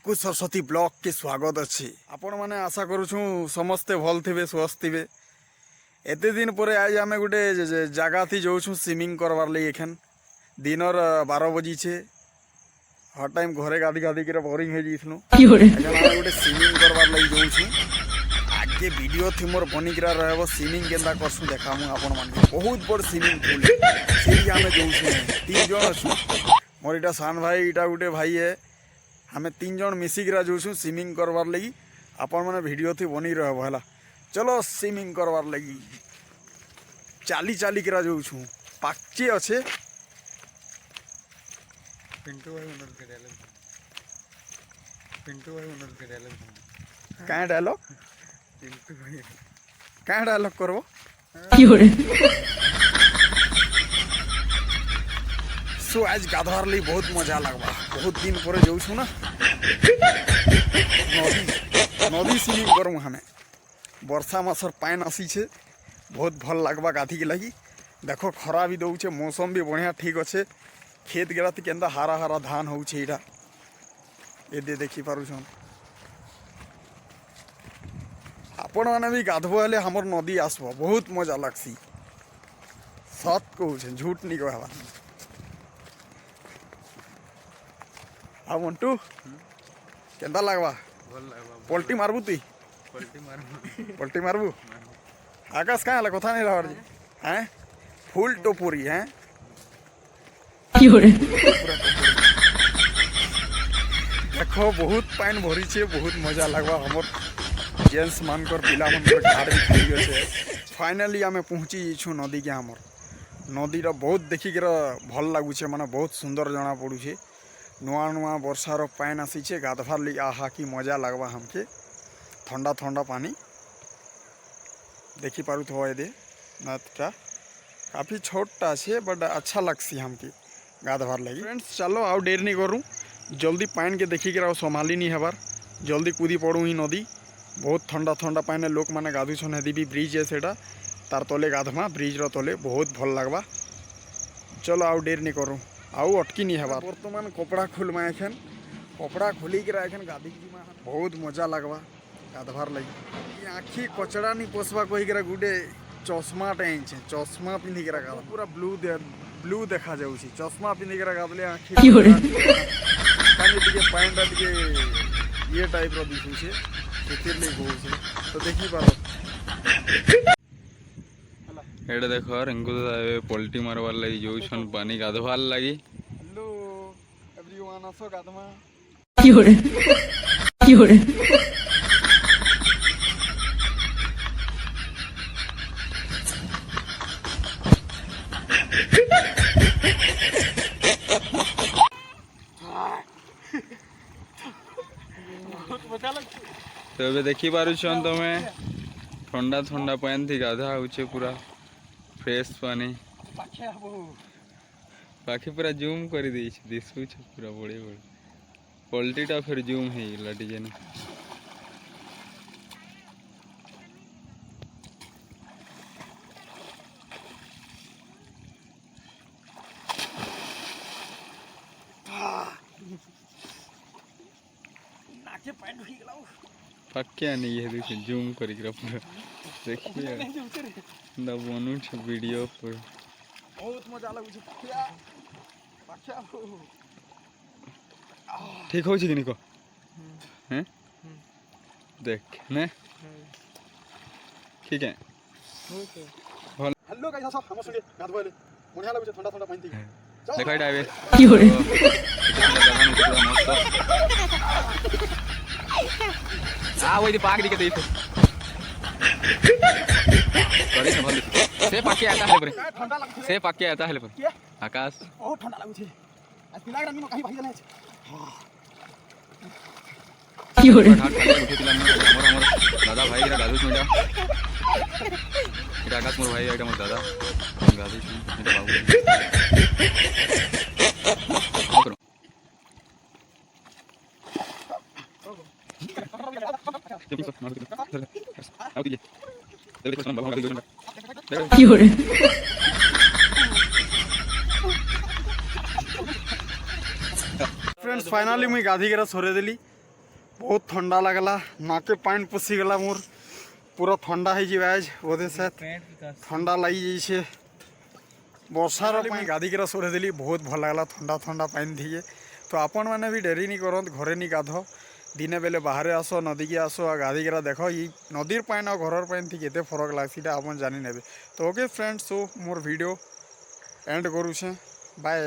Pinku Saraswati blog के स्वागत अच्छी आपण मैंने आशा करूँ समस्ते भल थे स्वस्थ थे। एते दिन पर आज आम गोटे जगह थी जाऊँ स्विमिंग करवार लगी एखन दिनर 12 बजी छे। हर टाइम घरे गाधी गाधी कर बोरिंग हो जाइलु गोटे स्विमिंग करवार लगी जाऊँ। आगे वीडियो थी मोर बनिकरा रह स्विमिंग केन्ता करसु देखा आपण मान बहुत बड़ स्विमिंग पूल से आम जाऊँ 3 जन अच्छु मोर इटा सान भाई इटा गोटे भाई है हमें 3 जन मिसिकरा जाऊँ स्विमिंग करवार लगी। आपण मैंने वीडियो थी बनी रह है चलो स्विमिंग करवार लगी चाली चाली करा जाऊँ पाचे अच्छे पिंटू भाई उन्नत के डायलॉग पिंटू भाई उन्नत के डायलॉग क्या डायलॉग पिंटू भाई क्या डायलॉग करबो सो आज गाधवार लगी बहुत मजा लगवा बहुत दिन पर जाऊँ ना नदी स्विमिंग करूँ हमें वर्षा मासर पान आसी छे बहुत भल लगवा गाधी के लगी। देखो खरा भी दौचे मौसम भी बढ़िया ठीक अच्छे खेत गेराती केंदा हारा हारा धान होउछे इटा ए दे देखी पारुछन आपण माने भी गाधबो हेले हमर नदी आसबो बहुत मजा लागसी सत कहू छे झूठ नहीं कहबा। आ मंटू केंदा लागबा भल लागबा पलटी मारबू तुई पलटी मारबू आकाश कहाँ हला कथा नहीं रहर जी हैं फुल टोपुरी हैं देखो बहुत पानी भरी छे बहुत मजा लगवा हमर जेंट्स मानकर पिला मानकर झाड़ भी खाई गए। फाइनली आमे पहुँची छु नदी के हमर नदीर बहुत देखिक भल लगुचे माने बहुत सुंदर जना पड़ुछे नुआ नुआ वर्षार पान आसी गाधवार ली आहा की मजा लगवा हमके ठंडा ठंडा पानी देखी पारू तो दे नदटा काफ़ी छोटा छे बट अच्छा लगसी हमके गाधवार लगी। फ्रेंड्स चलो आउ देर नहीं करूँ जल्दी पान के देखिक संभाली नहीं हबार जल्दी कूदी पड़ू ही नदी बहुत ठंडा ठंडा पान लोक मैंने गाधुन हेदी भी ब्रिज है सेटा तार तले गाधमा ब्रिज तले बहुत भल लगवा। चलो आउ देर नहीं करूँ आउ अटकी नहीं हबार बर्तमान कपड़ा खोलमा एखन कपड़ा खोलिक एखन गाधी बहुत मजा लगवा गाधवार लगी आखि कचड़ा नहीं पोसवा कहीक गोटे चश्मा टाइम चश्मा पिंधिक पूरा ब्लू देखा जाऊँ चश्मा पिंधिक गाधले आखि पैंटा टे ये टाइप दिशुचे तो देखी पार एटा देखो रिंकू दादा पलटी मारवार लगी जाऊछन पानी गाधवार लगी। हेलो एवरीवन आसो गाधमा तो ଏବେ ଦେଖି ପାରୁଛନ୍ ତମେ ठंडा ठंडा पानी थी गाधा होचे पूरा फ्रेश पानी पाखे पूरा जूम कर दी दिशुछ पूरा बड़े बड़े पलटीटा फिर जूम है लटी ना पक्के नहीं है देखिए जूम कर पूरा देखिए ना बनू वीडियो पूरा बहुत मजा लगुछ ठीक हो कि निको हैं देख ने ठीक है हेलो गाइस आसो हम संगे गाधबले बढ़िया लगुछ ठंडा ठंडा पानी देखो एटा आबे आ वही पाक दिखे देख सॉरी संभाल से पाके आता है पर से पाके आता है पर आकाश बहुत ठंडा लगुछ आज पिला रंगी में कहीं भाई जाने दादा भाई गाधु छुटा এটা আকাশ মোর ভাই এটা মোর দাদা গাধু এটা फ्रेंड्स फाइनली मुई गाधी के सरे देली बहुत ठंडा लगला नाके पानी पशिगला मोर पूरा ठंडा हो आज बोधे से ठंडा लगी जाइए बर्षार गाधिक सोरेदेली बहुत भल लगला ठंडा ठंडा पानी थी तो आपण मैंने भी डेरी नहीं करत घरे नहीं गाध दिने बेले बाहर आस नदी के आस गाधिक देख ये नदीर पानी और घर पानी थी केते फरक लगसी आप जानी ने तो okay friends so more video and करुचे बाय।